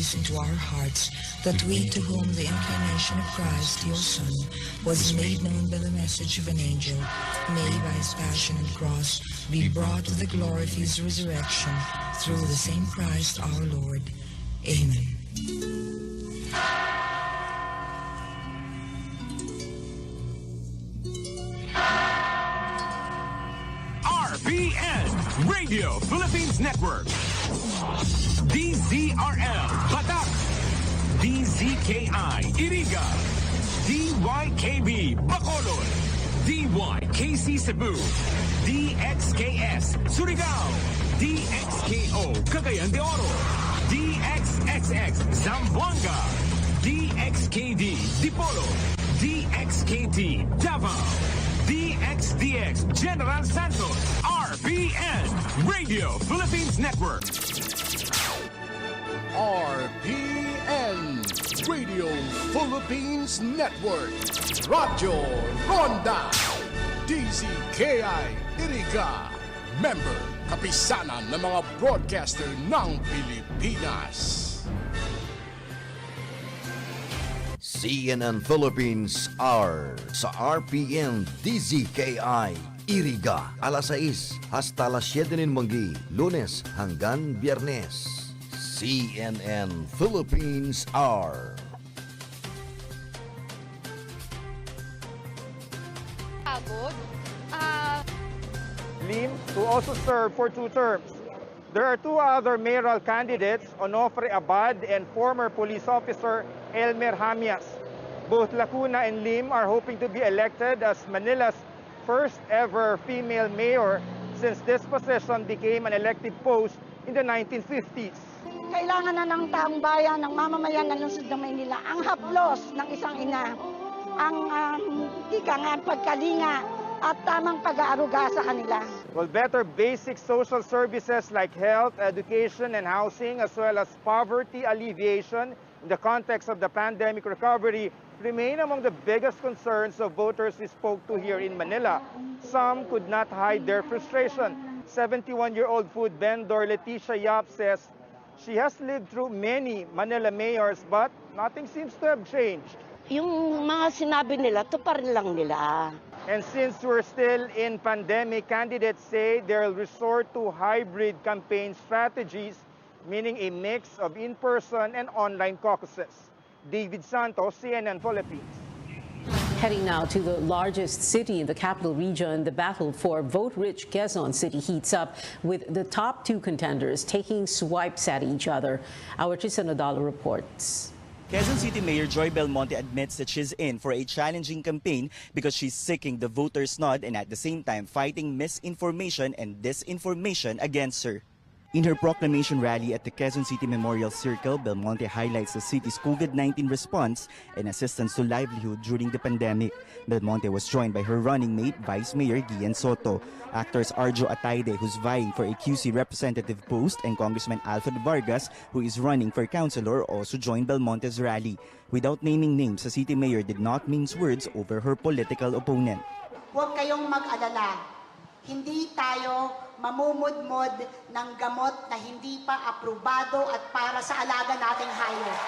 peace into our hearts, that we to whom the incarnation of Christ, your Son, was made known by the message of an angel, may by his passion and cross be brought to the glory of his resurrection, through the same Christ our Lord. Amen. RPN Radio Philippines Network, DZRL Batak, DZKI-IRIGA, DYKB Bacolod, DYKC Cebu, DXKS Surigao, DXKO Cagayan de Oro, DXXX Zamboanga, DXKD Dipolo, DXKT Davao, DXDX General Santos, RPN Radio Philippines Network. RPN Radio Philippines Network, Radyo Ronda, DZKI-IRIGA, member kapisanan ng mga broadcaster ng Pilipinas. CNN Philippines R sa RPN-DZKI-IRIGA alas 6 hasta alas 7 ng manggi, Lunes hanggang Biyernes. CNN Philippines R. Lim to also serve for 2 terms. There are 2 other mayoral candidates, Onofre Abad and former police officer Elmer Hamias. Both Lacuna and Lim are hoping to be elected as Manila's first ever female mayor since this position became an elective post in the 1950s. Kailangan na ng taong bayan, ng mamamayan ng lungsod ng Maynila ang haplos ng isang ina, ang pagkalinga at tamang pag-aaruga sa kanila. Well, better basic social services like health, education, and housing, as well as poverty alleviation in the context of the pandemic recovery, remain among the biggest concerns of voters we spoke to here in Manila. Some could not hide their frustration. 71-year-old food vendor Leticia Yap says she has lived through many Manila mayors, but nothing seems to have changed. Yung mga sinabi nila, tuparin lang nila. And since we're still in pandemic, candidates say they'll resort to hybrid campaign strategies, meaning a mix of in-person and online caucuses. David Santos, CNN Philippines. Heading now to the largest city in the capital region, the battle for vote-rich Quezon City heats up with the top 2 contenders taking swipes at each other. Our Tristan Odalo reports. Quezon City Mayor Joy Belmonte admits that she's in for a challenging campaign because she's seeking the voters' nod and at the same time fighting misinformation and disinformation against her. In her proclamation rally at the Quezon City Memorial Circle, Belmonte highlights the city's COVID-19 response and assistance to livelihood during the pandemic. Belmonte was joined by her running mate, Vice Mayor Gian Soto, actors Arjo Atayde, who's vying for a QC representative post, and Congressman Alfred Vargas, who is running for councilor, also joined Belmonte's rally. Without naming names, the city mayor did not mince words over her political opponent. Huwag kayong mag-alala. Hindi tayo mamumudmod ng gamot na hindi pa aprobado at para sa alaga nating hayop.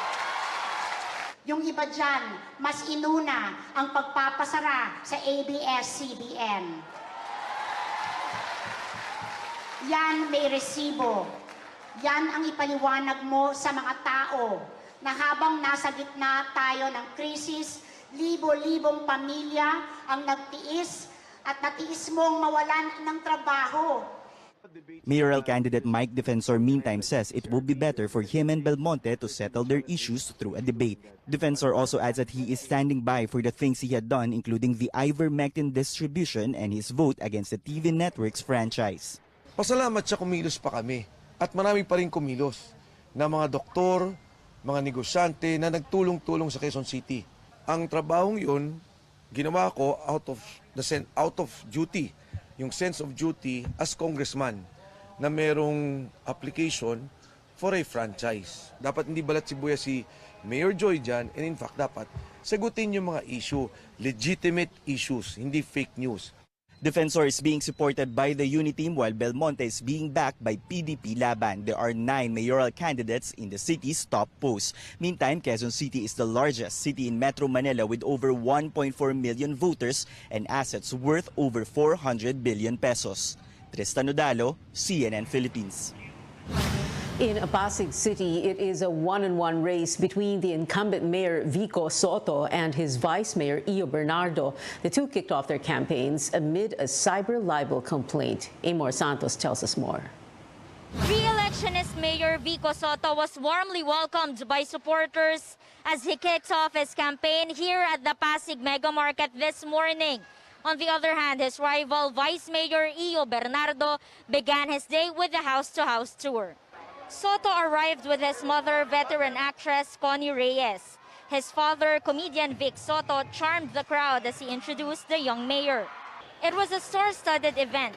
Yung iba dyan, mas inuna ang pagpapasara sa ABS-CBN. Yan may resibo. Yan ang ipaliwanag mo sa mga tao na habang nasa gitna tayo ng krisis, libo-libong pamilya ang nagtiis at natiis mong mawalan ng trabaho. Mayoral candidate Mike Defensor meantime says it will be better for him and Belmonte to settle their issues through a debate. Defensor also adds that he is standing by for the things he had done, including the ivermectin distribution and his vote against the TV network's franchise. Pasalamat siya kumilos pa kami at marami pa rin kumilos na mga doktor, mga negosyante na nagtulong-tulong sa Quezon City. Ang trabahong yun, ginawa ko out of duty, yung sense of duty as congressman na merong application for a franchise. Dapat hindi balat sibuya si Mayor Joy dyan, and in fact dapat sagutin yung mga issue, legitimate issues, hindi fake news. Defensor is being supported by the Uniteam while Belmonte is being backed by PDP Laban. There are 9 mayoral candidates in the city's top posts. Meantime, Quezon City is the largest city in Metro Manila with over 1.4 million voters and assets worth over 400 billion pesos. Tristan Odalo, CNN Philippines. In Pasig City, it is a one-on-one race between the incumbent mayor Vico Soto and his vice mayor Io Bernardo. The two kicked off their campaigns amid a cyber libel complaint. Amor Santos tells us more. Re-electionist Mayor Vico Soto was warmly welcomed by supporters as he kicks off his campaign here at the Pasig Mega Market this morning. On the other hand, his rival Vice Mayor Io Bernardo began his day with the house-to-house tour. Soto arrived with his mother, veteran actress Connie Reyes. His father, comedian Vic Soto, charmed the crowd as he introduced the young mayor. It was a star-studded event.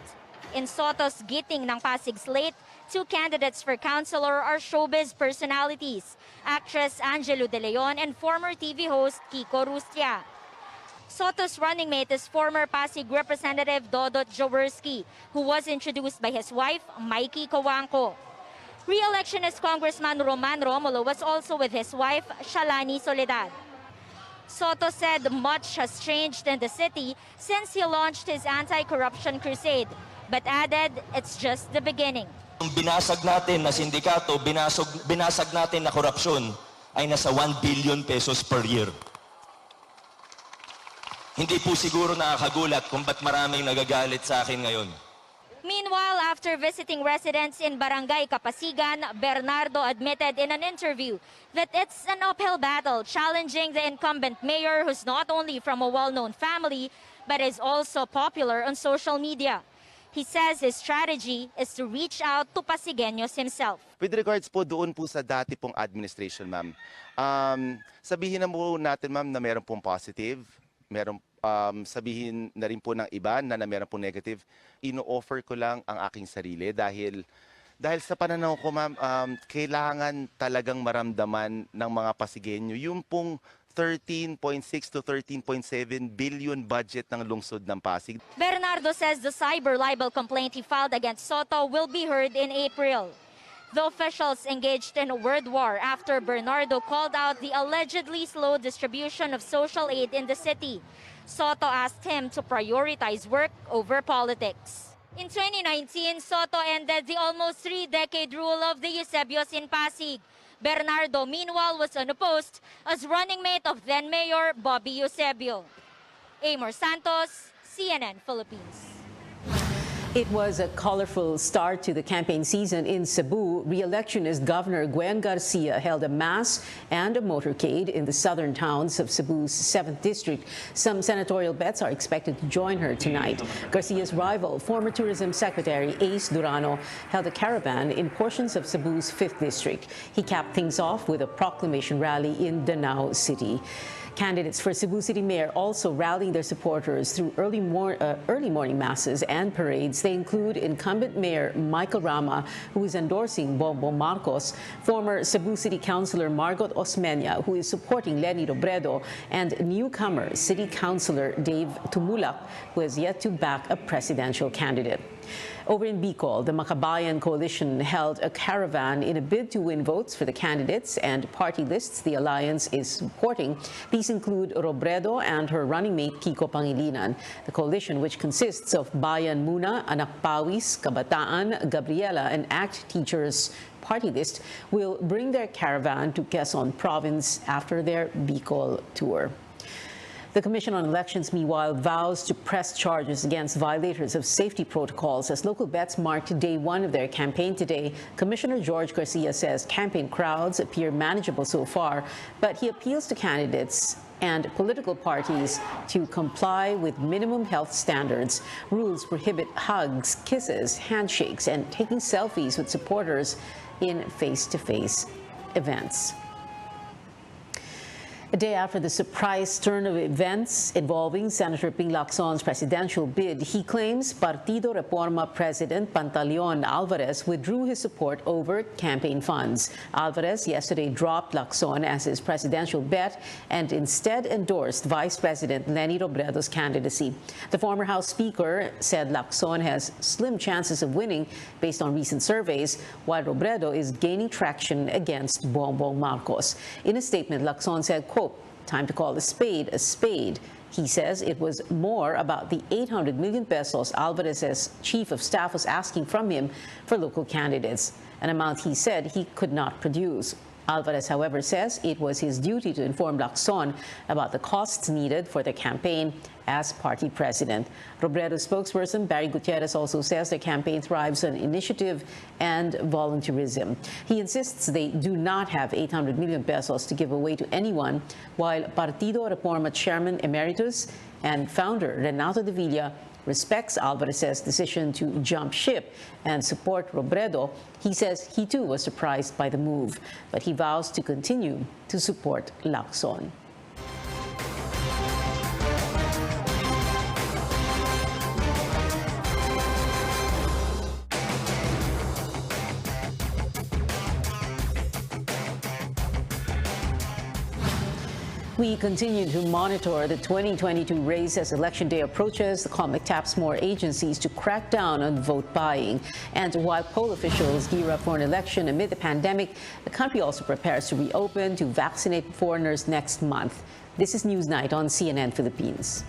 In Soto's Giting ng Pasig slate, 2 candidates for councilor are showbiz personalities, actress Angelo De Leon and former TV host Kiko Rustia. Soto's running mate is former Pasig Representative Dodot Jaworski, who was introduced by his wife, Mikey Coangco. Re-electionist Congressman Roman Romulo was also with his wife, Shalani Soledad. Soto said much has changed in the city since he launched his anti-corruption crusade, but added it's just the beginning. Ang binasag natin na sindikato, binasag natin na korupsyon ay nasa 1 billion pesos per year. Hindi po siguro nakakagulat kung ba't maraming nagagalit sa akin ngayon. Meanwhile, after visiting residents in Barangay Kapasigan, Bernardo admitted in an interview that it's an uphill battle challenging the incumbent mayor who's not only from a well-known family, but is also popular on social media. He says his strategy is to reach out to Pasigueños himself. With regards po doon po sa dati pong administration, ma'am, sabihin na po natin, ma'am, na meron pong positive, meron sabihin na rin po ng iba na meron pong negative. Ino-offer ko lang ang aking sarili dahil sa pananaw ko, ma'am, kailangan talagang maramdaman ng mga Pasigueño yung pong 13.6 to 13.7 billion budget ng lungsod ng Pasig. Bernardo says the cyber libel complaint he filed against Soto will be heard in April. The officials engaged in a word war after Bernardo called out the allegedly slow distribution of social aid in the city. Soto asked him to prioritize work over politics. In 2019, Soto ended the almost 3-decade rule of the Eusebios in Pasig. Bernardo, meanwhile, was unopposed as running mate of then-Mayor Bobby Eusebio. Amor Santos, CNN Philippines. It was a colorful start to the campaign season in Cebu. Re-electionist Governor Gwen Garcia held a mass and a motorcade in the southern towns of Cebu's 7th district. Some senatorial bets are expected to join her tonight. Garcia's rival, former Tourism Secretary Ace Durano, held a caravan in portions of Cebu's 5th district. He capped things off with a proclamation rally in Danao City. Candidates for Cebu City Mayor also rallying their supporters through early morning masses and parades. They include incumbent Mayor Michael Rama, who is endorsing Bongbong Marcos, former Cebu City Councilor Margot Osmeña, who is supporting Leni Robredo, and newcomer City Councilor Dave Tumulak, who has yet to back a presidential candidate. Over in Bicol, the Makabayan Coalition held a caravan in a bid to win votes for the candidates and party lists the alliance is supporting. These include Robredo and her running mate Kiko Pangilinan. The coalition, which consists of Bayan Muna, Anak Pawis, Kabataan, Gabriela, and ACT Teachers party list, will bring their caravan to Quezon Province after their Bicol tour. The Commission on Elections, meanwhile, vows to press charges against violators of safety protocols as local bets marked day 1 of their campaign today. Commissioner George Garcia says campaign crowds appear manageable so far, but he appeals to candidates and political parties to comply with minimum health standards. Rules prohibit hugs, kisses, handshakes, and taking selfies with supporters in face-to-face events. A day after the surprise turn of events involving Senator Ping Lacson's presidential bid, he claims Partido Reforma President Pantaleon Alvarez withdrew his support over campaign funds. Alvarez yesterday dropped Lacson as his presidential bet and instead endorsed Vice President Leni Robredo's candidacy. The former House Speaker said Lacson has slim chances of winning based on recent surveys, while Robredo is gaining traction against Bongbong Marcos. In a statement, Lacson said, quote, "Time to call a spade a spade." He says it was more about the 800 million pesos Alvarez's chief of staff was asking from him for local candidates, an amount he said he could not produce. Alvarez, however, says it was his duty to inform Lacson about the costs needed for the campaign as party president. Robredo's spokesperson Barry Gutierrez also says the campaign thrives on initiative and volunteerism. He insists they do not have 800 million pesos to give away to anyone, while Partido Reforma Chairman Emeritus and founder Renato de Villa respects Alvarez's decision to jump ship and support Robredo. He says he too was surprised by the move, but he vows to continue to support Lacson. We continue to monitor the 2022 race as Election Day approaches. The COMEC taps more agencies to crack down on vote buying. And while poll officials gear up for an election amid the pandemic, the country also prepares to reopen to vaccinate foreigners next month. This is Newsnight on CNN Philippines.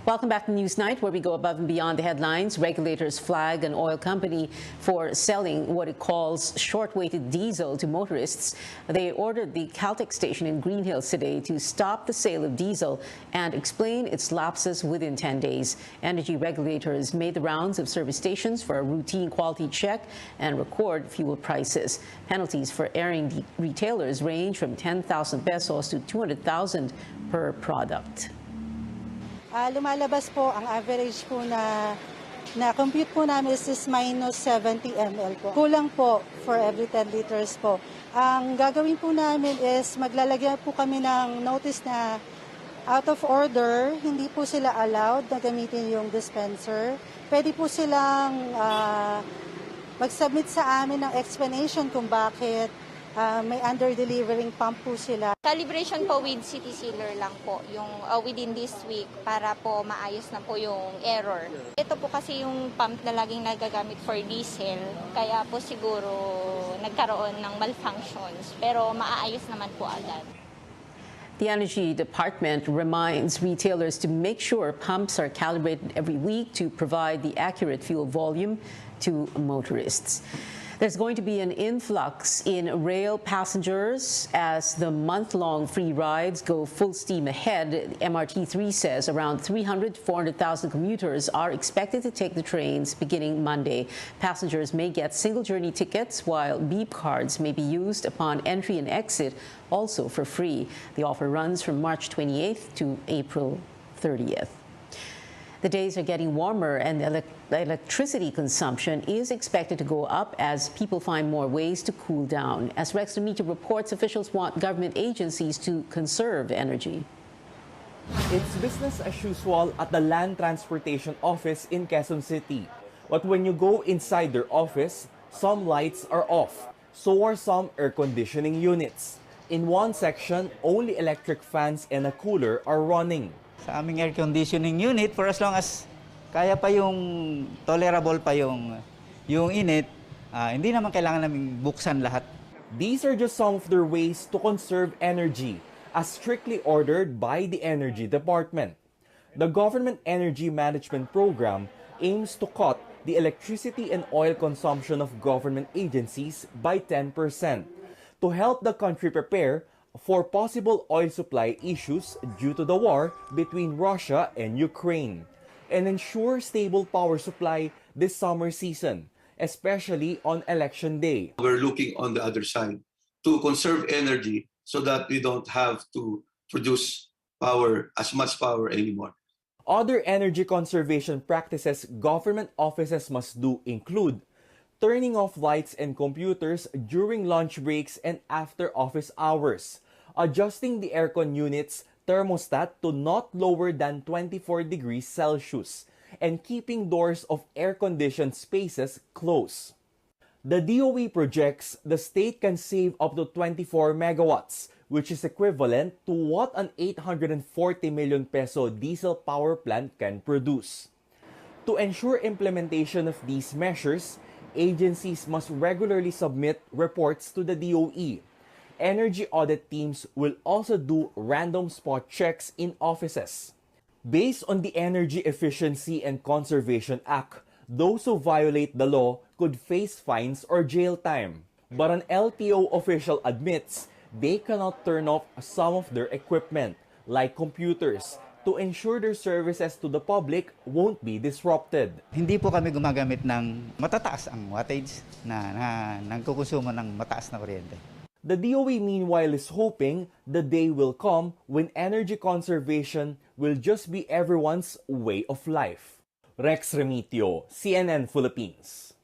Welcome back to Newsnight, where we go above and beyond the headlines. Regulators flag an oil company for selling what it calls short-weighted diesel to motorists. They ordered the Caltex station in Green Hills today to stop the sale of diesel and explain its lapses within 10 days. Energy regulators made the rounds of service stations for a routine quality check and record fuel prices. Penalties for erring retailers range from 10,000 pesos to 200,000 per product. Lumalabas po ang average po na na compute po namin is minus 70 ml po. Kulang po for every 10 liters po. Ang gagawin po namin is maglalagyan po kami ng notice na out of order, hindi po sila allowed na gamitin yung dispenser. Pwede po silang mag-submit sa amin ng explanation kung bakit may under-delivering pump po sila. Calibration po with city sealer lang po, yung within this week para po maayos na po yung error. Ito po kasi yung pump na laging nagagamit for diesel, kaya po siguro nagkaroon ng malfunctions, pero maaayos naman po agad. The Energy Department reminds retailers to make sure pumps are calibrated every week to provide the accurate fuel volume to motorists. There's going to be an influx in rail passengers as the month-long free rides go full steam ahead. MRT3 says around 300 to 400,000 commuters are expected to take the trains beginning Monday. Passengers may get single journey tickets, while beep cards may be used upon entry and exit, also for free. The offer runs from March 28th to April 30th. The days are getting warmer, and electricity consumption is expected to go up as people find more ways to cool down. As Rex Remito reports, officials want government agencies to conserve energy. It's business as usual at the Land Transportation Office in Quezon City. But when you go inside their office, some lights are off. So are some air conditioning units. In one section, only electric fans and a cooler are running. Sa aming air conditioning unit, for as long as kaya pa yung tolerable pa yung init, hindi naman kailangan namin buksan lahat. These are just some of their ways to conserve energy, as strictly ordered by the Energy Department. The Government Energy Management Program aims to cut the electricity and oil consumption of government agencies by 10% to help the country prepare for possible oil supply issues due to the war between Russia and Ukraine, and ensure stable power supply this summer season, especially on election day. We're looking on the other side to conserve energy so that we don't have to produce as much power anymore. Other energy conservation practices government offices must do include turning off lights and computers during lunch breaks and after office hours, adjusting the aircon unit's thermostat to not lower than 24 degrees Celsius, and keeping doors of air-conditioned spaces closed. The DOE projects the state can save up to 24 megawatts, which is equivalent to what an 840 million peso diesel power plant can produce. To ensure implementation of these measures, agencies must regularly submit reports to the DOE. Energy audit teams will also do random spot checks in offices. Based on the Energy Efficiency and Conservation Act, those who violate the law could face fines or jail time. But an LTO official admits they cannot turn off some of their equipment, like computers, to ensure their services to the public won't be disrupted. Hindi po kami gumagamit ng matataas ang wattage na nagkukonsumo ng mataas na kuryente. The DOE meanwhile is hoping the day will come when energy conservation will just be everyone's way of life. Rex Remito, CNN Philippines.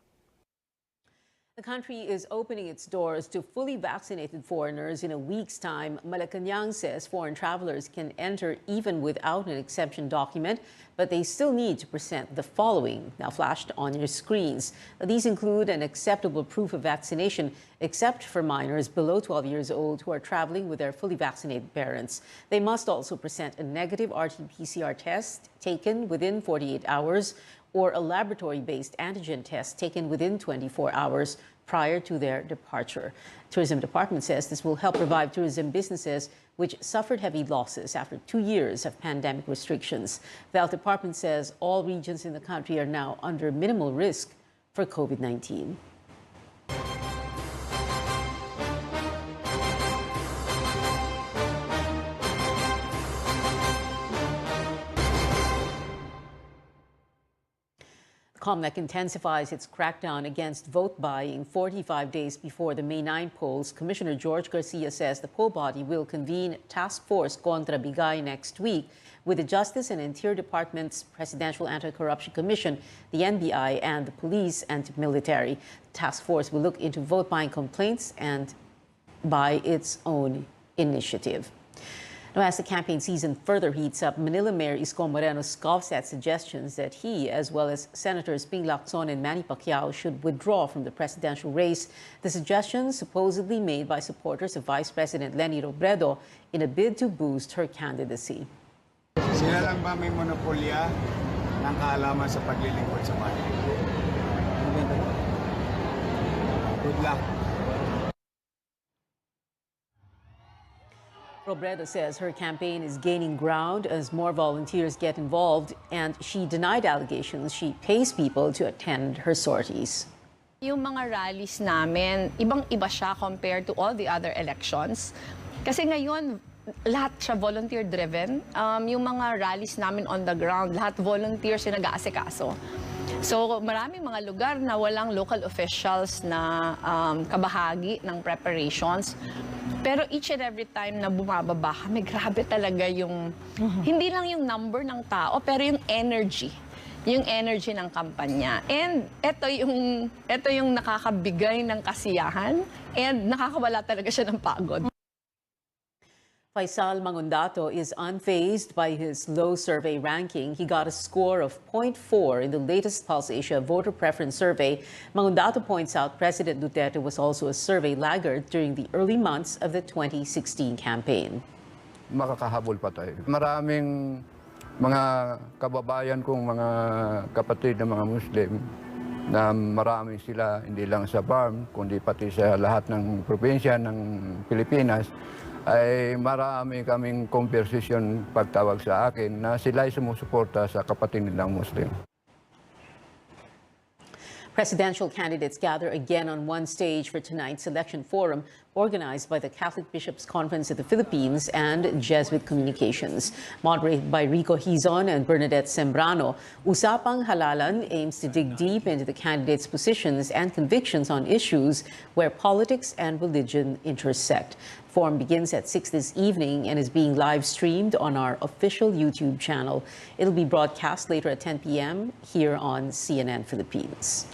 The country is opening its doors to fully vaccinated foreigners in a week's time. Malacanang says foreign travelers can enter even without an exemption document, but they still need to present the following, now flashed on your screens. These include an acceptable proof of vaccination, except for minors below 12 years old who are traveling with their fully vaccinated parents. They must also present a negative RT-PCR test taken within 48 hours, or a laboratory-based antigen test taken within 24 hours prior to their departure. Tourism Department says this will help revive tourism businesses which suffered heavy losses after 2 years of pandemic restrictions. The Health Department says all regions in the country are now under minimal risk for COVID-19. COMELEC intensifies its crackdown against vote buying 45 days before the May 9 polls. Commissioner George Garcia says the poll body will convene Task Force Contra Bigay next week with the Justice and Interior Department's Presidential Anti-Corruption Commission, the NBI, and the police and military. The task force will look into vote buying complaints and by its own initiative. Now, as the campaign season further heats up, Manila Mayor Isko Moreno scoffs at suggestions that he, as well as Senators Ping Lacson and Manny Pacquiao, should withdraw from the presidential race. The suggestions supposedly made by supporters of Vice President Leni Robredo in a bid to boost her candidacy. Sila lang ba may monopolya ng kaalaman sa paglilingkod sa bayan? Good luck. Robredo says her campaign is gaining ground as more volunteers get involved, and she denied allegations she pays people to attend her sorties. Yung mga rallies namin, ibang-iba siya compared to all the other elections. Kasi ngayon, lahat siya volunteer-driven. Yung mga rallies namin on the ground, lahat volunteers yung nag-aasikaso. So maraming mga lugar na walang local officials na kabahagi ng preparations. Pero each and every time na bumababa kami, grabe talaga yung, hindi lang yung number ng tao, pero yung energy ng kampanya. And ito yung nakakabigay ng kasiyahan and nakakawala talaga siya ng pagod. Faisal Mangundato is unfazed by his low survey ranking. He got a score of 0.4 in the latest Pulse Asia voter preference survey. Mangundato points out President Duterte was also a survey laggard during the early months of the 2016 campaign. Makakahabol pa tayo. Maraming mga kababayan kong mga kapatid na mga Muslim na marami sila hindi lang sa BARM kundi pati sa lahat ng probinsya ng Pilipinas, ay marami kaming conversation pagtawag sa akin na sila ay sumusuporta sa kapatid nilang Muslim. Presidential candidates gather again on one stage for tonight's election forum organized by the Catholic Bishops' Conference of the Philippines and Jesuit Communications. Moderated by Rico Hizon and Bernadette Sembrano, Usapang Halalan aims to dig deep into the candidates' positions and convictions on issues where politics and religion intersect. The forum begins at 6 this evening and is being live streamed on our official YouTube channel. It'll be broadcast later at 10 p.m. here on CNN Philippines.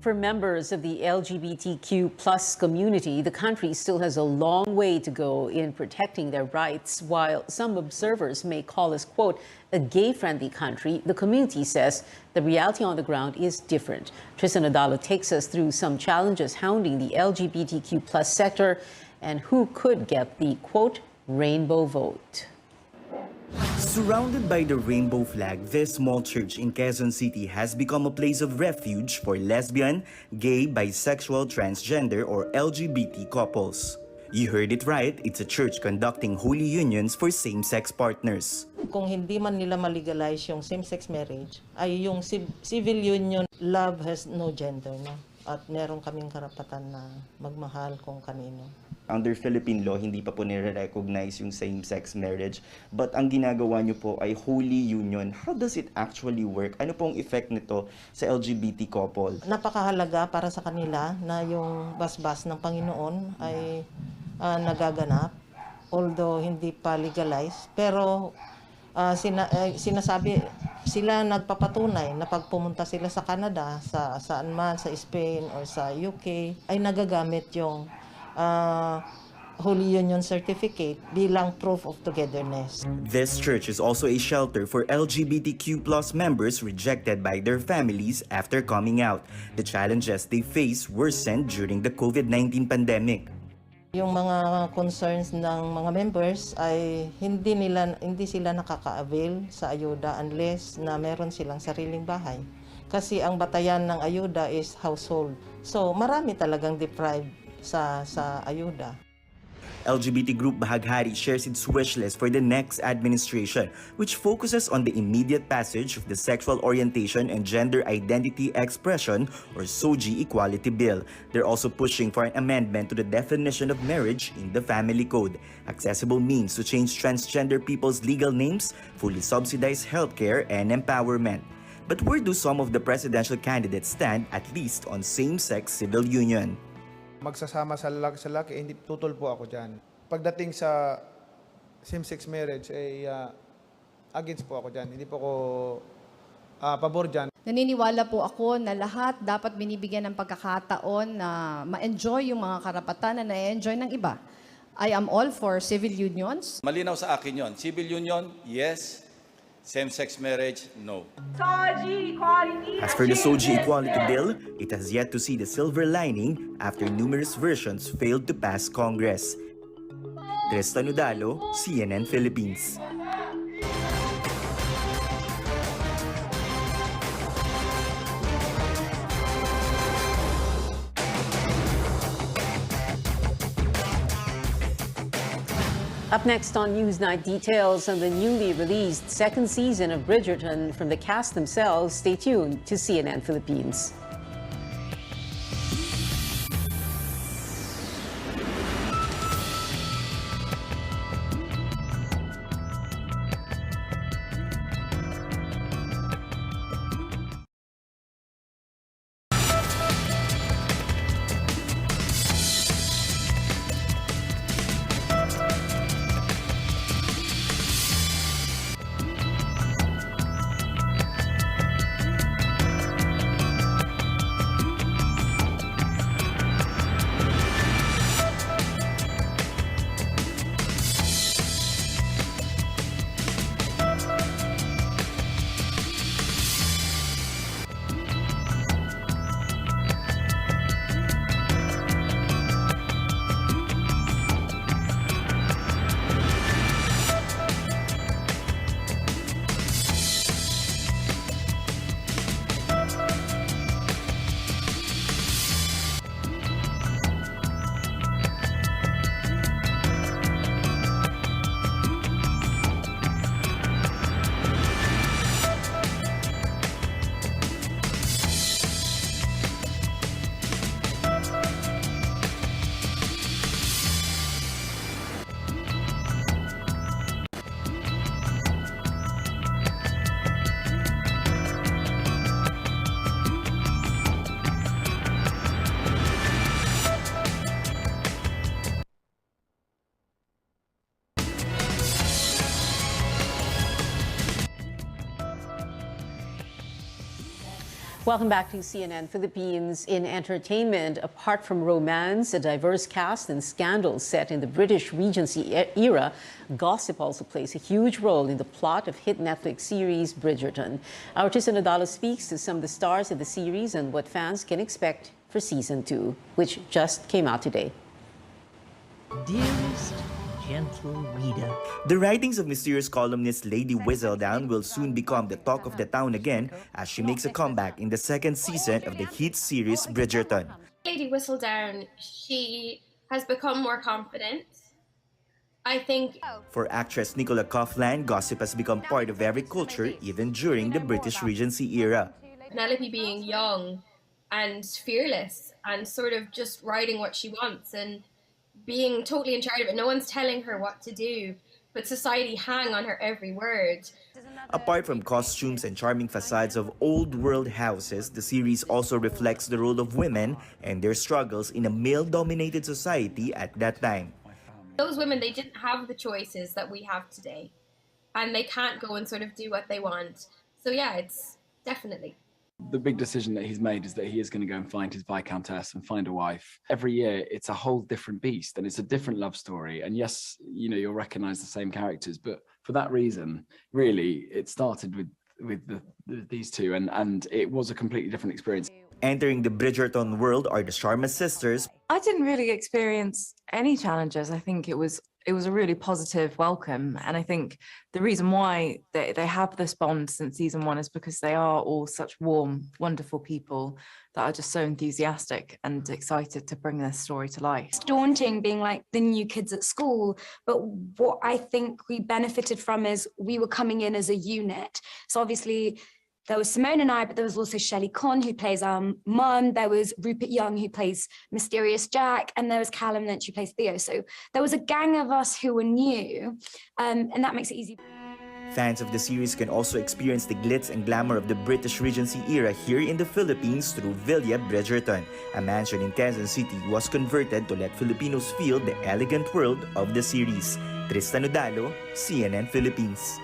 For members of the LGBTQ+ community, the country still has a long way to go in protecting their rights. While some observers may call us, quote, a gay-friendly country, the community says the reality on the ground is different. Tristan Odalo takes us through some challenges hounding the LGBTQ+ sector and who could get the, quote, rainbow vote. Surrounded by the rainbow flag, this small church in Quezon City has become a place of refuge for lesbian, gay, bisexual, transgender, or LGBT couples. You heard it right, it's a church conducting holy unions for same-sex partners. Kung hindi man nila malegalize yung same-sex marriage, ay yung civil union, love has no gender, no? At meron kaming karapatan na magmahal kung kanino. Under Philippine law, hindi pa po nire-recognize yung same-sex marriage. But ang ginagawa nyo po ay holy union. How does it actually work? Ano pong effect nito sa LGBT couple? Napakahalaga para sa kanila na yung basbas ng Panginoon ay nagaganap. Although hindi pa legalized. Pero sinasabi, sila nagpapatunay na pag pumunta sila sa Canada, saan man, sa Spain or sa UK, ay nagagamit yung Holy Union Certificate bilang proof of togetherness. This church is also a shelter for LGBTQ+ members rejected by their families after coming out. The challenges they face worsened during the COVID-19 pandemic. Yung mga concerns ng mga members ay hindi sila nakaka-avail sa ayuda unless na meron silang sariling bahay. Kasi ang batayan ng ayuda is household. So marami talagang deprived sa ayuda. LGBT group Bahaghari shares its wish list for the next administration, which focuses on the immediate passage of the Sexual Orientation and Gender Identity Expression or SOGI Equality Bill. They're also pushing for an amendment to the definition of marriage in the Family Code, accessible means to change transgender people's legal names, fully subsidized healthcare, and empowerment. But where do some of the presidential candidates stand, at least on same-sex civil union? Magsasama sa lalaki, hindi tutol po ako dyan. Pagdating sa same-sex marriage, against po ako dyan. Hindi po ako pabor dyan. Naniniwala po ako na lahat dapat binibigyan ng pagkakataon na ma-enjoy yung mga karapatan na na-enjoy ng iba. I am all for civil unions. Malinaw sa akin yon. Civil union, yes. Same-sex marriage, no. As for the SOGI Equality Bill, it has yet to see the silver lining after numerous versions failed to pass Congress. Tristan Udalo, CNN Philippines. Up next on Newsnight, details on the newly released second season of Bridgerton from the cast themselves. Stay tuned to CNN Philippines. Welcome back to CNN Philippines. In entertainment, apart from romance, a diverse cast and scandals set in the British Regency era, gossip also plays a huge role in the plot of hit Netflix series Bridgerton. Our Tristan Odalo speaks to some of the stars of the series and what fans can expect for Season 2, which just came out today. Dearest gentle reader. The writings of mysterious columnist Lady Whistledown will soon become the talk of the town again as she makes a comeback in the second season of the hit series Bridgerton. Lady Whistledown, she has become more confident. I think For actress Nicola Coughlan, gossip has become part of every culture even during the British Regency era. Penelope being young and fearless and sort of just writing what she wants and being totally in charge of it. No one's telling her what to do, but society hang on her every word. Apart from costumes and charming facades of old-world houses, the series also reflects the role of women and their struggles in a male-dominated society at that time. Those women, they didn't have the choices that we have today, and they can't go and sort of do what they want. So yeah, it's definitely. The big decision that he's made is that he is going to go and find his Viscountess and find a wife. Every year, it's a whole different beast and it's a different love story. And yes, you know, you'll recognize the same characters, but for that reason, really, it started with these two and it was a completely different experience. Entering the Bridgerton world are the Sharma sisters. I didn't really experience any challenges. I think it was it was a really positive welcome. And I think the reason why they have this bond since season 1 is because they are all such warm, wonderful people that are just so enthusiastic and excited to bring their story to life. It's daunting being like the new kids at school, but what I think we benefited from is we were coming in as a unit. So obviously there was Simone and I, but there was also Shelley Conn, who plays our mum. There was Rupert Young, who plays Mysterious Jack. And there was Callum Lynch, who plays Theo. So there was a gang of us who were new, and that makes it easy. Fans of the series can also experience the glitz and glamour of the British Regency era here in the Philippines through Villa Bridgerton. A mansion in Quezon City was converted to let Filipinos feel the elegant world of the series. Tristan Udalo, CNN Philippines.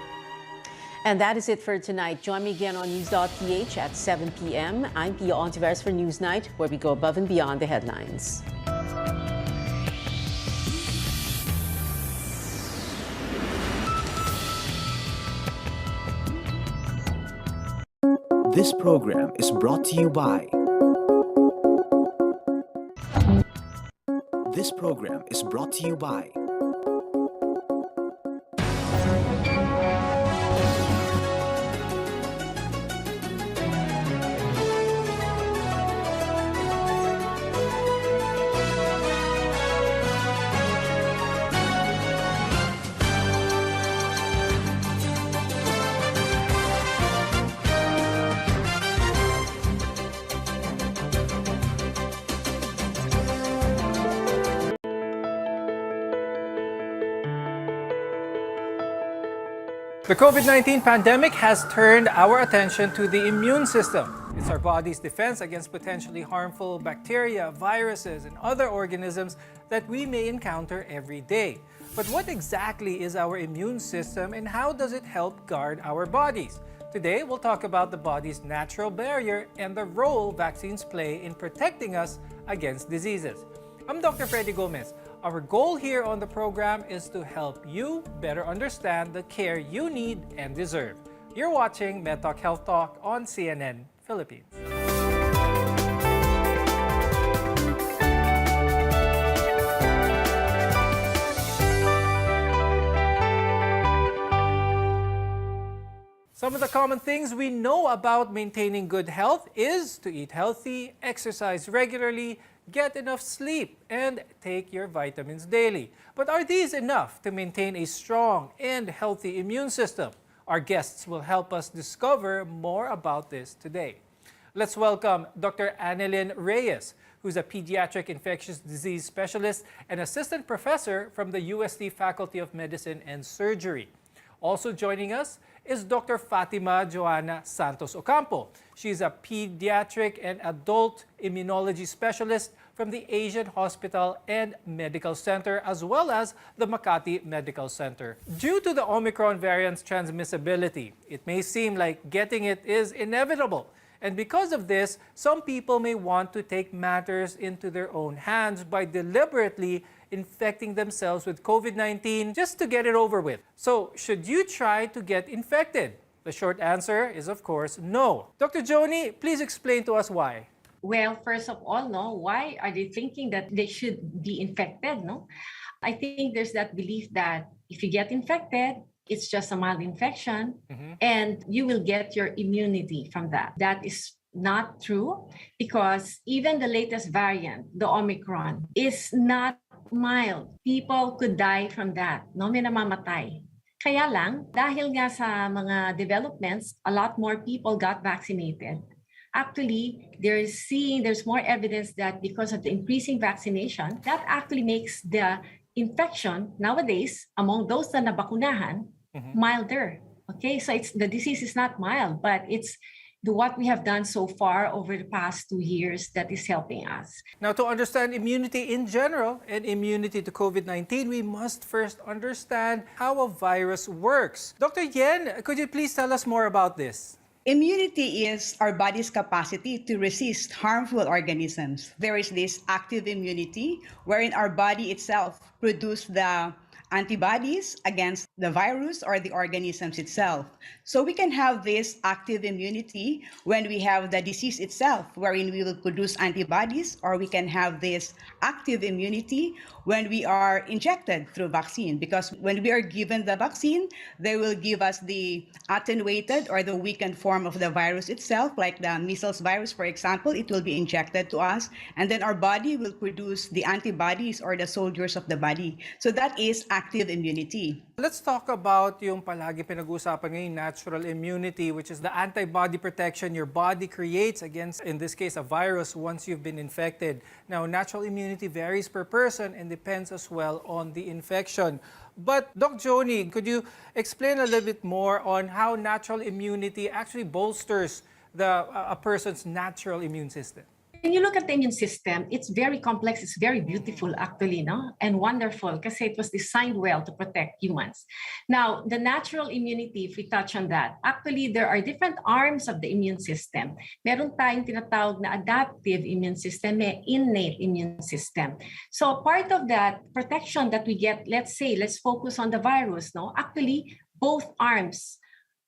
And that is it for tonight. Join me again on news.ph at 7 p.m. I'm Pia Hontiveros for Newsnight, where we go above and beyond the headlines. This program is brought to you by. This program is brought to you by. The COVID-19 pandemic has turned our attention to the immune system. It's our body's defense against potentially harmful bacteria, viruses, and other organisms that we may encounter every day. But what exactly is our immune system and how does it help guard our bodies? Today, we'll talk about the body's natural barrier and the role vaccines play in protecting us against diseases. I'm Dr. Freddy Gomez. Our goal here on the program is to help you better understand the care you need and deserve. You're watching MedTalk Health Talk on CNN Philippines. Some of the common things we know about maintaining good health is to eat healthy, exercise regularly, get enough sleep, and take your vitamins daily. But are these enough to maintain a strong and healthy immune system? Our guests will help us discover more about this today. Let's welcome Dr. Annalyn Reyes, who's a pediatric infectious disease specialist and assistant professor from the UST Faculty of Medicine and Surgery. Also joining us is Dr. Fatima Joanna Santos Ocampo. She's a pediatric and adult immunology specialist from the Asian Hospital and Medical Center, as well as the Makati Medical Center. Due to the Omicron variant's transmissibility, it may seem like getting it is inevitable. And because of this, some people may want to take matters into their own hands by deliberately infecting themselves with COVID-19 just to get it over with. So, should you try to get infected? The short answer is, of course, no. Dr. Joni, please explain to us why. Well, first of all, why are they thinking that they should be infected, I think there's that belief that if you get infected, it's just a mild infection, and you will get your immunity from that. That is not true, because even the latest variant, the Omicron, is not mild. People could die from that, may namamatay. Kaya lang, dahil nga sa mga developments, a lot more people got vaccinated. Actually, there's more evidence that because of the increasing vaccination, that actually makes the infection nowadays among those na nabakunahan milder. Okay, so the disease is not mild, but it's what we have done so far over the past 2 years that is helping us. Now, to understand immunity in general and immunity to COVID-19, we must first understand how a virus works. Dr. Yen, could you please tell us more about this? Immunity is our body's capacity to resist harmful organisms. There is this active immunity wherein our body itself produces the antibodies against the virus or the organisms itself. So we can have this active immunity when we have the disease itself, wherein we will produce antibodies, or we can have this active immunity when we are injected through vaccine, because when we are given the vaccine, they will give us the attenuated or the weakened form of the virus itself, like the measles virus, for example. It will be injected to us, and then our body will produce the antibodies or the soldiers of the body. So that is active immunity. Let's talk about yung palagi pinag-uusapan ngayon, natural immunity, which is the antibody protection your body creates against, in this case, a virus once you've been infected. Now, natural immunity varies per person and depends as well on the infection. But Doc Joni, could you explain a little bit more on how natural immunity actually bolsters a person's natural immune system? When you look at the immune system, it's very complex, it's very beautiful actually, no? And wonderful kasi it was designed well to protect humans. Now, the natural immunity, if we touch on that, actually there are different arms of the immune system. Meron tayong tinatawag na adaptive immune system, may innate immune system. So part of that protection that we get, let's focus on the virus, no? Actually, both arms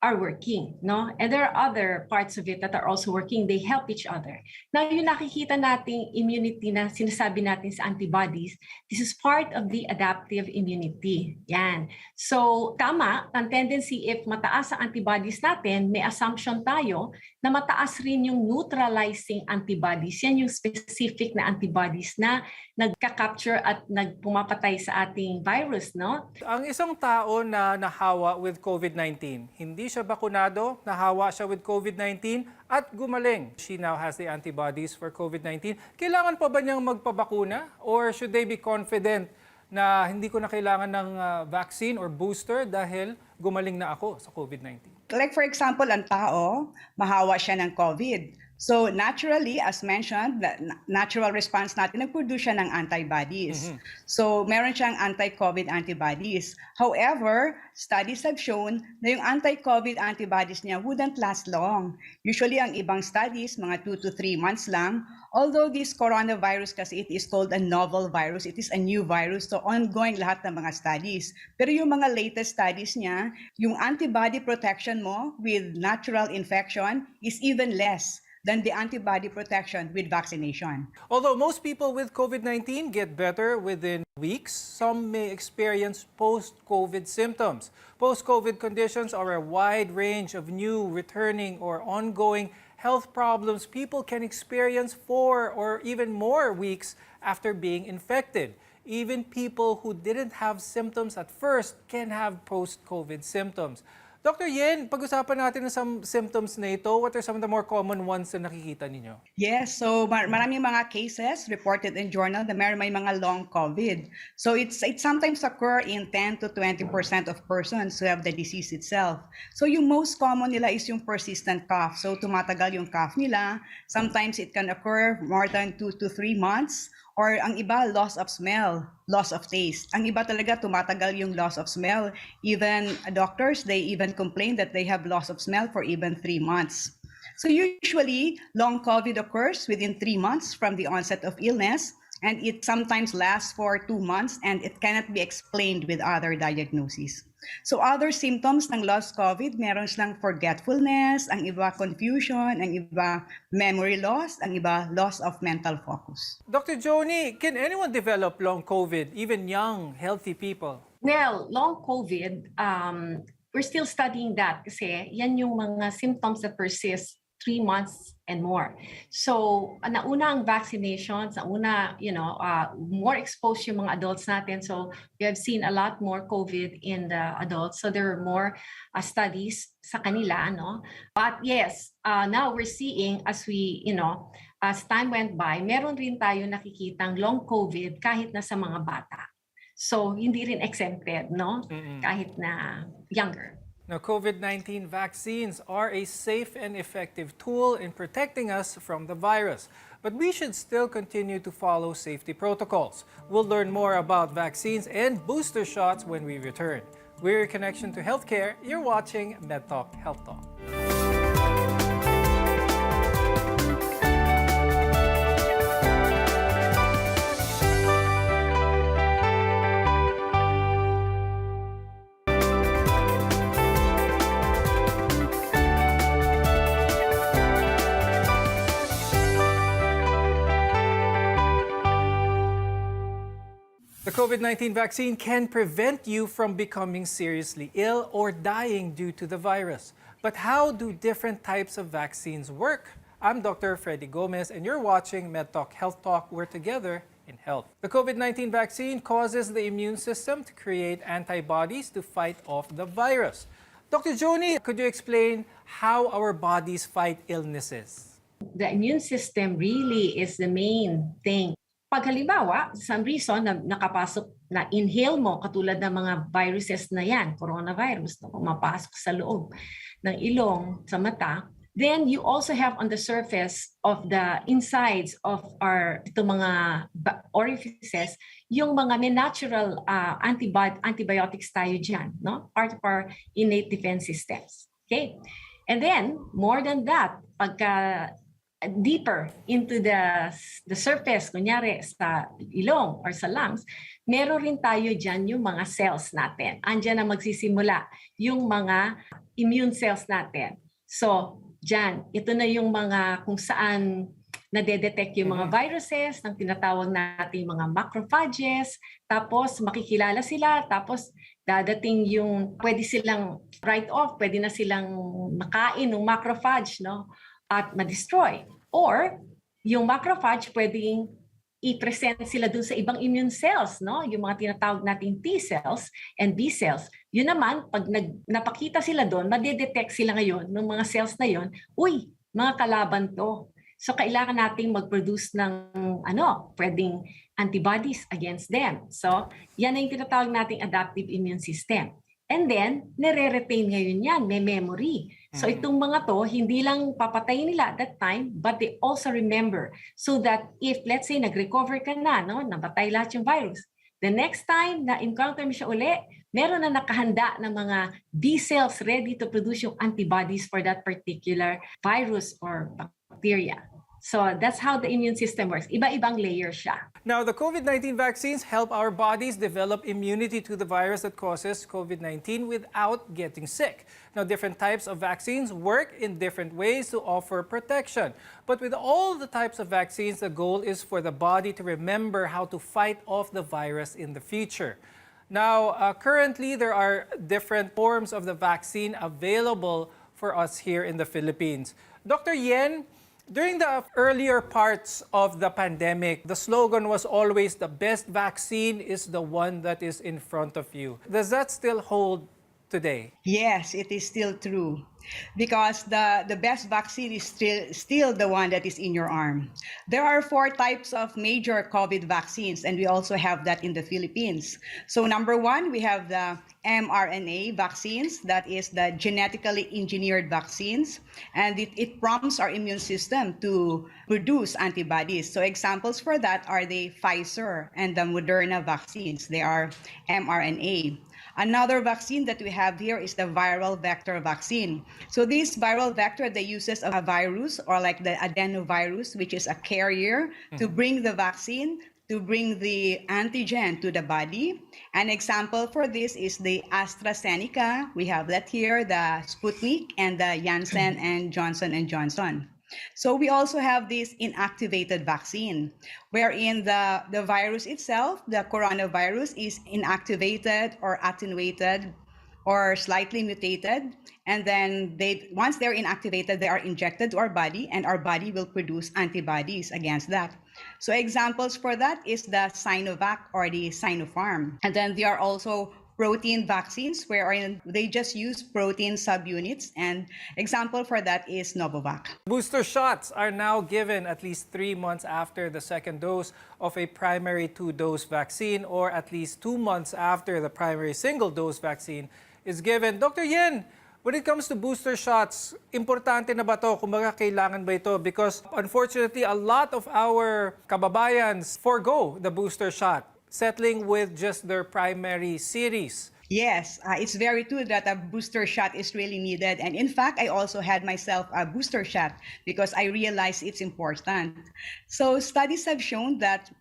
are working, no? And there are other parts of it that are also working. They help each other. Now, yung nakikita nating immunity na sinasabi natin sa antibodies, this is part of the adaptive immunity. Yan. So, tama, ang tendency if mataas ang antibodies natin, may assumption tayo na mataas rin yung neutralizing antibodies. Yan yung specific na antibodies na nagka-capture at nagpumapatay sa ating virus, no? Ang isang tao na nahawa with COVID-19, hindi siya bakunado, nahawa siya with COVID-19 at gumaling. She now has the antibodies for COVID-19. Kailangan pa ba niyang magpabakuna or should they be confident na hindi ko na kailangan ng vaccine or booster dahil gumaling na ako sa COVID-19? Like for example, ang tao, mahawa siya ng COVID. So naturally, as mentioned, the natural response natin, nag-produce siya ng antibodies. So meron siyang anti-COVID antibodies. However, studies have shown na yung anti-COVID antibodies niya wouldn't last long. Usually, ang ibang studies, mga 2 to 3 months lang. Although this coronavirus kasi it is called a novel virus, it is a new virus, so ongoing lahat ng mga studies. Pero yung mga latest studies niya, yung antibody protection mo with natural infection is even less than the antibody protection with vaccination. Although most people with COVID-19 get better within weeks, some may experience post-COVID symptoms. Post-COVID conditions are a wide range of new, returning, or ongoing health problems people can experience 4 or even more weeks after being infected. Even people who didn't have symptoms at first can have post-COVID symptoms. Dr. Yen, pag-usapan natin ng symptoms na ito. What are some of the more common ones na nakikita ninyo? Yes, so maraming mga cases reported in journal na may mga long COVID. So it sometimes occur in 10 to 20% of persons who have the disease itself. So yung most common nila is yung persistent cough. So tumatagal yung cough nila. Sometimes it can occur more than 2 to 3 months. Or ang iba, loss of smell, loss of taste. Ang iba talaga, tumatagal yung loss of smell. Even doctors, they even complain that they have loss of smell for even 3 months. So usually, long COVID occurs within 3 months from the onset of illness, and it sometimes lasts for 2 months, and it cannot be explained with other diagnoses. So other symptoms ng lost COVID, meron silang forgetfulness, ang iba confusion, ang iba memory loss, ang iba loss of mental focus. Dr. Joni, can anyone develop long COVID, even young, healthy people? Well, long COVID, we're still studying that kasi yan yung mga symptoms that persist 3 months and more. So, nauna ang vaccinations, nauna, more exposed yung mga adults natin. So, we have seen a lot more COVID in the adults. So, there are more studies sa kanila, no? But yes, now we're seeing as we, as time went by, meron rin tayo nakikitang long COVID kahit na sa mga bata. So, hindi rin exempted, no? Kahit na younger. Now, COVID-19 vaccines are a safe and effective tool in protecting us from the virus, but we should still continue to follow safety protocols. We'll learn more about vaccines and booster shots when we return. We're your connection to healthcare. You're watching MedTalk Health Talk. COVID-19 vaccine can prevent you from becoming seriously ill or dying due to the virus. But how do different types of vaccines work? I'm Dr. Freddy Gomez, and you're watching MedTalk Health Talk. We're together in health. The COVID-19 vaccine causes the immune system to create antibodies to fight off the virus. Dr. Joni, could you explain how our bodies fight illnesses? The immune system really is the main thing. Pag halimbawa, some reason na nakapasok, na inhale mo, katulad ng mga viruses na yan, coronavirus, na pumapasok sa loob ng ilong, sa mata, then you also have on the surface of the insides of mga orifices, yung mga may natural antibiotics tayo dyan, no? Part of our innate defense systems. Okay? And then, more than that, pagka deeper into the surface, kunyari sa ilong or sa lungs, meron rin tayo dyan yung mga cells natin. Andyan na magsisimula yung mga immune cells natin. So, dyan, ito na yung mga kung saan nadedetect yung mga viruses, ng tinatawag natin mga macrophages, tapos makikilala sila, tapos dadating yung pwede silang write off, pwede na silang makain ng macrophage, no? At ma-destroy. Or, yung macrophage pwedeng i-present sila dun sa ibang immune cells, no? Yung mga tinatawag nating T cells and B cells. Yun naman, pag napakita sila doon, madedetect sila ngayon ng mga cells na yon, uy, mga kalaban to. So, kailangan nating mag-produce ng pwedeng antibodies against them. So, yan na yung tinatawag nating adaptive immune system. And then, nire-retain ngayon yan, may memory. So itong mga to, hindi lang papatayin nila at that time, but they also remember. So that if, let's say, nag-recover ka na, no, nabatay lahat yung virus, the next time na encounter mo siya uli, meron na nakahanda ng mga B cells ready to produce yung antibodies for that particular virus or bacteria. So that's how the immune system works. Iba-ibang layer siya. Now, the COVID-19 vaccines help our bodies develop immunity to the virus that causes COVID-19 without getting sick. Now, different types of vaccines work in different ways to offer protection. But with all the types of vaccines, the goal is for the body to remember how to fight off the virus in the future. Now, currently, there are different forms of the vaccine available for us here in the Philippines. Dr. Yen, during the earlier parts of the pandemic, the slogan was always the best vaccine is the one that is in front of you. Does that still hold today? Yes, it is still true. Because the best vaccine is still the one that is in your arm. There are 4 types of major COVID vaccines, and we also have that in the Philippines. So number 1, we have the mRNA vaccines, that is the genetically engineered vaccines, and it prompts our immune system to produce antibodies. So examples for that are the Pfizer and the Moderna vaccines. They are mRNA. Another vaccine that we have here is the viral vector vaccine. So this viral vector, the uses of a virus or like the adenovirus, which is a carrier, to bring the vaccine, to bring the antigen to the body. An example for this is the AstraZeneca. We have that here, the Sputnik, and the Janssen and Johnson & Johnson. So we also have this inactivated vaccine, wherein the virus itself, the coronavirus, is inactivated or attenuated or slightly mutated. And then once they're inactivated, they are injected to our body, and our body will produce antibodies against that. So examples for that is the Sinovac or the Sinopharm. And then there are also protein vaccines wherein they just use protein subunits, and example for that is Novavax. Booster shots are now given at least 3 months after the second dose of a primary 2-dose vaccine, or at least 2 months after the primary single-dose vaccine is given. Dr. Yen, when it comes to booster shots, importante na ba ito? Kumbaga, kailangan ba ito? Because unfortunately, a lot of our kababayans forgo the booster shot, settling with just their primary series. Yes, it's very true that a booster shot is really needed. And in fact, I also had myself a booster shot because I realized it's important. So studies have shown that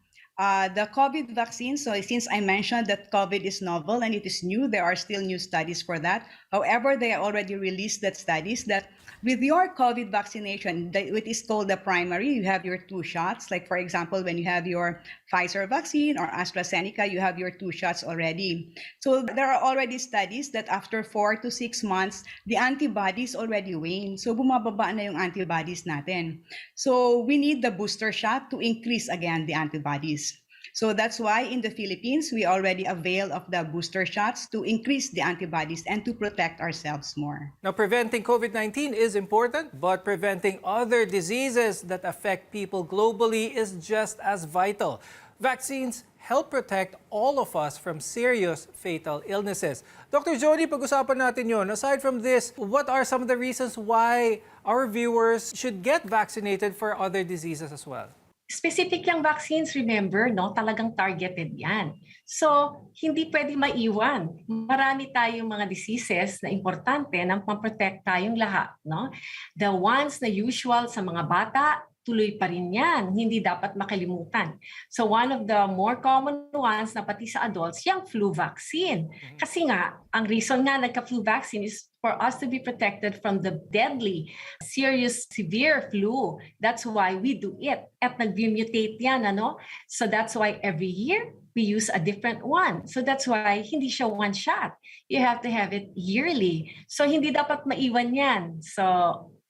the COVID vaccine, so since I mentioned that COVID is novel and it is new, there are still new studies for that, However, they already released that studies that with your COVID vaccination, which is called the primary, you have your 2 shots. Like for example, when you have your Pfizer vaccine or AstraZeneca, you have your 2 shots already. So there are already studies that after 4 to 6 months, the antibodies already wane. So bumababa na yung antibodies natin. So we need the booster shot to increase again the antibodies. So that's why in the Philippines, we already avail of the booster shots to increase the antibodies and to protect ourselves more. Now, preventing COVID-19 is important, but preventing other diseases that affect people globally is just as vital. Vaccines help protect all of us from serious fatal illnesses. Dr. Joni, pag-usapan natin yun. Aside from this, what are some of the reasons why our viewers should get vaccinated for other diseases as well? Specific yung vaccines, remember, no? Talagang targeted yan. So, hindi pwede maiwan. Marami tayong mga diseases na importante na ma-protect tayong lahat, no? The ones na usual sa mga bata, tuloy pa rin yan. Hindi dapat makalimutan. So, one of the more common ones na pati sa adults, yung flu vaccine. Kasi nga, ang reason nga nagka-flu vaccine is for us to be protected from the deadly, serious, severe flu. That's why we do it. At nag-mutate yan, ano? So that's why every year, we use a different one. So that's why hindi siya one shot. You have to have it yearly. So hindi dapat maiwan yan. So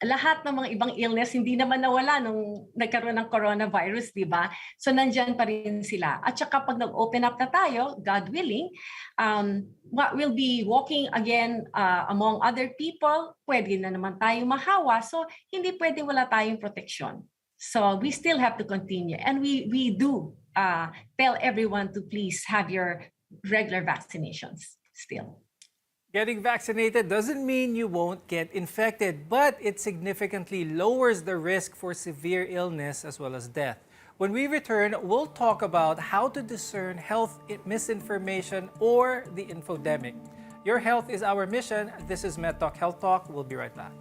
lahat ng mga ibang illness hindi naman nawala nung nagkaroon ng coronavirus, di ba? So nandyan pa rin sila. At saka pag nag-open up na tayo, God willing, we'll be walking again among other people, pwede na naman tayo mahawa. So hindi pwede wala tayong protection. So we still have to continue. And we do tell everyone to please have your regular vaccinations still. Getting vaccinated doesn't mean you won't get infected, but it significantly lowers the risk for severe illness as well as death. When we return, we'll talk about how to discern health misinformation or the infodemic. Your health is our mission. This is MedTalk Health Talk. We'll be right back.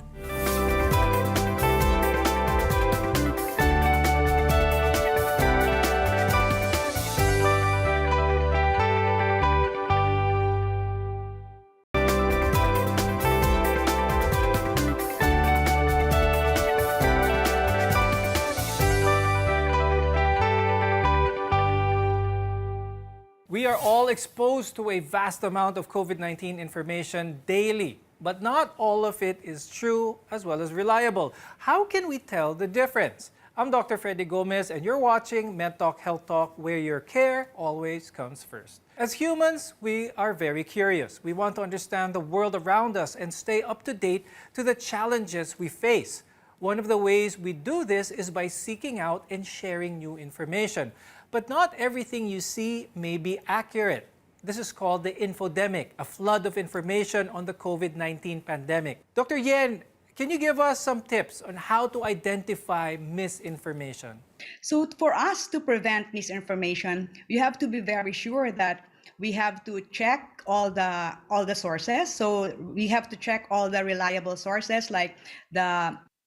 We are all exposed to a vast amount of COVID-19 information daily, but not all of it is true as well as reliable. How can we tell the difference? I'm Dr. Freddy Gomez, and you're watching MedTalk Health Talk, where your care always comes first. As humans, we are very curious. We want to understand the world around us and stay up to date to the challenges we face. One of the ways we do this is by seeking out and sharing new information. But not everything you see may be accurate. This is called the infodemic, a flood of information on the COVID-19 pandemic. Dr. Yen, can you give us some tips on how to identify misinformation? So for us to prevent misinformation, we have to be very sure that we have to check all the sources. So we have to check all the reliable sources, like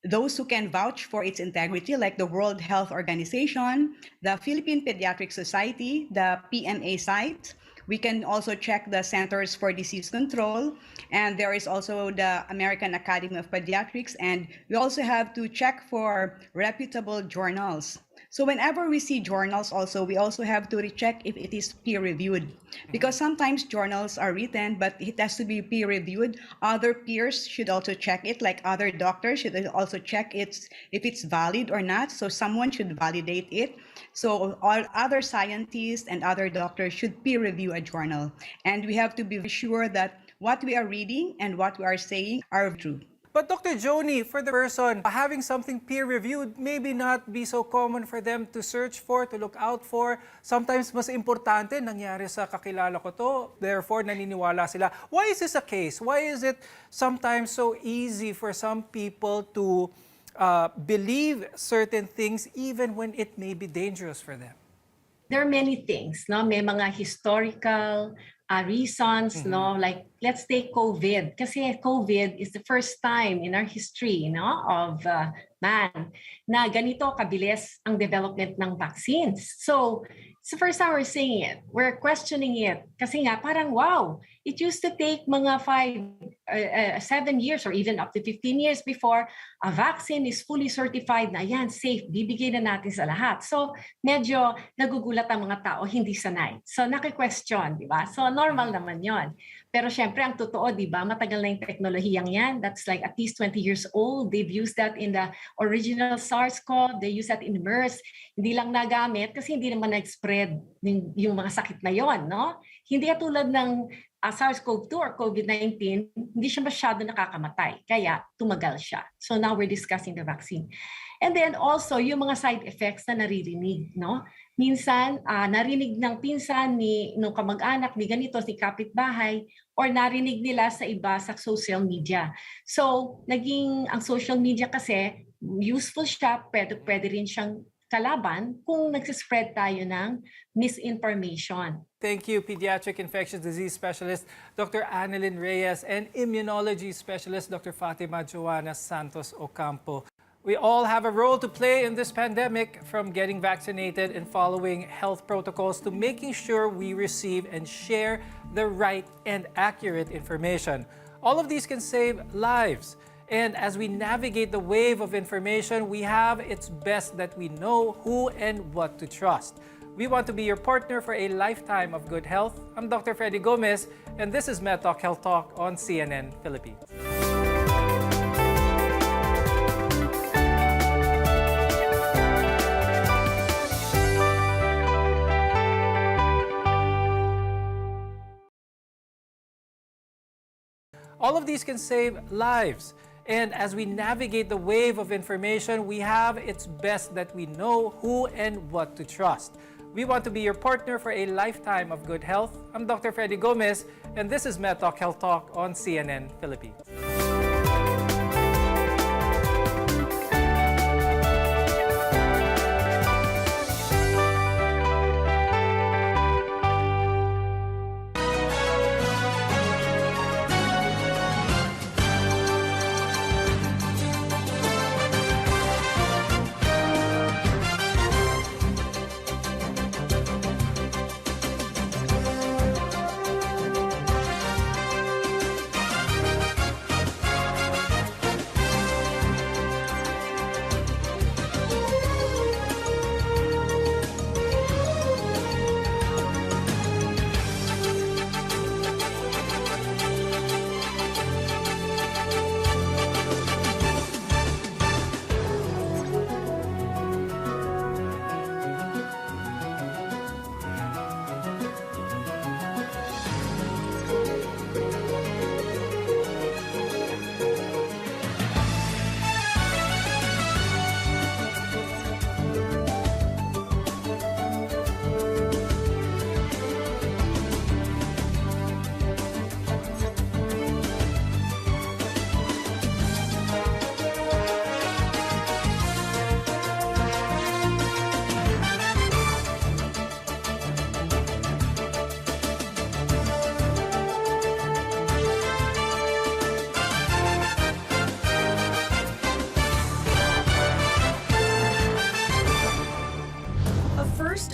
those who can vouch for its integrity, like the World Health Organization, the Philippine Pediatric Society, the PMA site. We can also check the Centers for Disease Control, and there is also the American Academy of Pediatrics, and we also have to check for reputable journals. So whenever we see journals also, we also have to recheck if it is peer-reviewed. Because sometimes journals are written, but it has to be peer-reviewed. Other peers should also check it, like other doctors should also check if it's valid or not. So someone should validate it. So all other scientists and other doctors should peer-review a journal. And we have to be sure that what we are reading and what we are saying are true. But Dr. Joni, for the person having something peer-reviewed, maybe not be so common for them to search for, to look out for. Sometimes mas importante, nangyari sa kakilala ko to, therefore naniniwala sila. Why is this a case? Why is it sometimes so easy for some people to believe certain things even when it may be dangerous for them? There are many things, no? May mga historical reasons, no? Like, let's take COVID. Kasi COVID is the first time in our history, no, of man na ganito kabilis ang development ng vaccines. So, it's the first time we're seeing it. We're questioning it. Kasi nga, parang wow, it used to take mga 7 years or even up to 15 years before a vaccine is fully certified na yan, safe, bibigay na natin sa lahat. So, medyo nagugulat ang mga tao, hindi sanay. So, naki-question, di ba? So, normal naman yon. Pero syempre, ang totoo, di ba, matagal na yung teknolohiyang yan. That's like at least 20 years old. They've used that in the original SARS-CoV. They use that in MERS. Hindi lang nagamit kasi hindi naman nag-spread yung mga sakit na yon, no? Hindi katulad ng SARS-CoV-2 or COVID-19, hindi siya masyado nakakamatay. Kaya tumagal siya. So now we're discussing the vaccine. And then also, yung mga side effects na naririnig, no? Minsan, narinig ng pinsan nung kamag-anak ni ganito, si kapitbahay, or narinig nila sa iba sa social media. So, ang social media kasi, useful siya, pwede rin siyang kalaban kung nagsispread tayo ng misinformation. Thank you, Pediatric Infectious Disease Specialist Dr. Annalyn Reyes and Immunology Specialist Dr. Fatima Joanna Santos Ocampo. We all have a role to play in this pandemic, from getting vaccinated and following health protocols to making sure we receive and share the right and accurate information. All of these can save lives. And as we navigate the wave of information, we have it's best that we know who and what to trust. We want to be your partner for a lifetime of good health. I'm Dr. Freddy Gomez, and this is MedTalk Health Talk on CNN Philippines. All of these can save lives. And as we navigate the wave of information, we have it's best that we know who and what to trust. We want to be your partner for a lifetime of good health. I'm Dr. Freddy Gomez, and this is MedTalk Health Talk on CNN Philippines.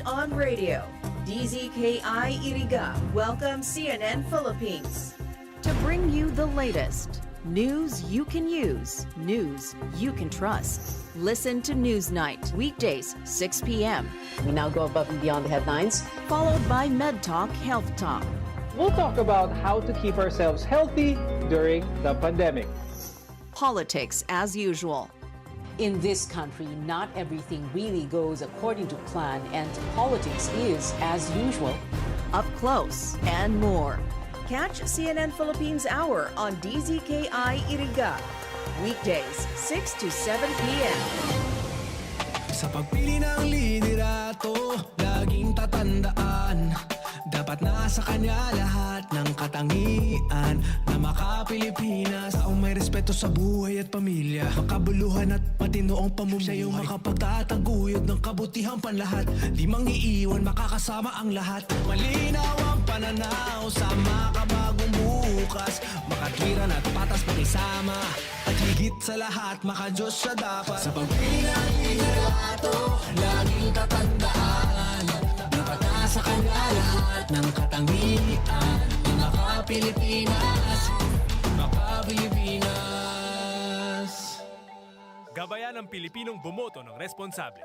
On radio, DZKI-IRIGA welcomes CNN Philippines to bring you the latest news you can use, news you can trust. Listen to Newsnight, weekdays, 6 p.m. We now go above and beyond the headlines, followed by MedTalk Health Talk. We'll talk about how to keep ourselves healthy during the pandemic. Politics as usual. In this country, not everything really goes according to plan, and politics is, as usual, up close and more. Catch CNN Philippines Hour on DZKI-IRIGA, weekdays 6 to 7 p.m. Sa pagpili ng liderato, laging tatandaan, dapat nasa kanya lahat ng katangian na maka-Pilipinas, taong may respeto sa buhay at pamilya, makabuluhan at matinoong pamumuhay. Siya yung makapagtataguyod ng kabutihang panlahat, di mangiiwan, makakasama ang lahat. Malinaw ang pananaw sa makabagong bukas, makatwiran at patas pakisama, at Higit sa lahat, maka-Diyos siya dapat. Sa pagpili ng liderato, laging tatandaan, dapat nasa kanya lahat ng katangian. Maka-Pilipinas, maka-Pilipinas. Gabayan ng Pilipinong bumoto ng responsable.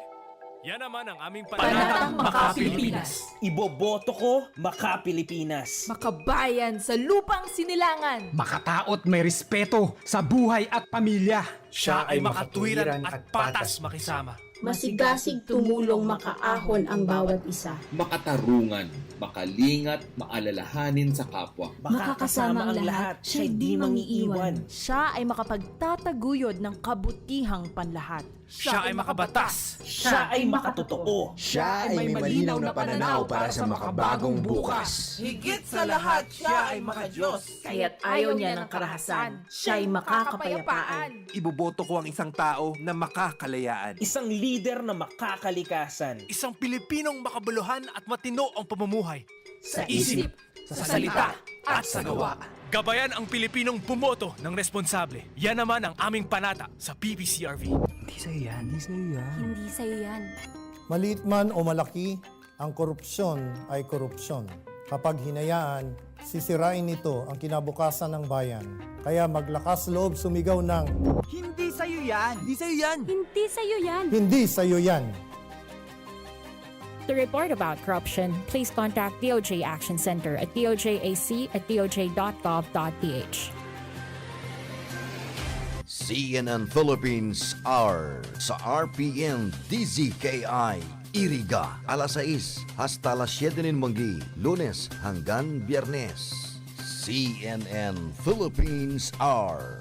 Yan naman ang aming Panatang Maka-Pilipinas. Iboboto ko, Maka-Pilipinas. Makabayan sa lupang sinilangan. Makataot may respeto sa buhay at pamilya. Siya ay makatuwiran at patas makisama. Masigasig tumulong makaahon ang bawat isa. Makatarungan, makalingat, maalalahanin sa kapwa. Makakasama ang lahat, siya'y di mangiiwan. Siya ay makapagtataguyod ng kabutihang panlahat. Siya ay makabatas. Siya ay makatotoo. Siya ay may malinaw na pananaw para sa makabagong bukas. Higit sa lahat, siya ay maka-Diyos. Kaya't ayaw niya ng karahasan. Siya ay makakapayapaan. Iboboto ko ang isang tao na makakalayaan. Isang leader na makakalikasan. Isang Pilipinong makabuluhan at matino ang pamumuhay. Sa isip, sa salita, at sa gawa. Gabayan ang Pilipinong bumoto ng responsable. Yan naman ang aming panata sa PPCRV. Hindi sa'yo yan. Hindi sa'yo yan. Hindi sa'yo yan. Maliit man o malaki, ang korupsyon ay korupsyon. Kapag hinayaan, sisirain nito ang kinabukasan ng bayan. Kaya maglakas loob sumigaw ng Hindi sa'yo yan. Hindi sa'yo yan. Hindi sa'yo yan. Hindi sa'yo yan. To report about corruption, please contact DOJ Action Center at dojAC@doj.gov.ph. CNN Philippines Hour sa RPN-DZKI-IRIGA alas 6 hasta las 7 ng manggi, Lunes hanggang Biyernes. CNN Philippines Hour.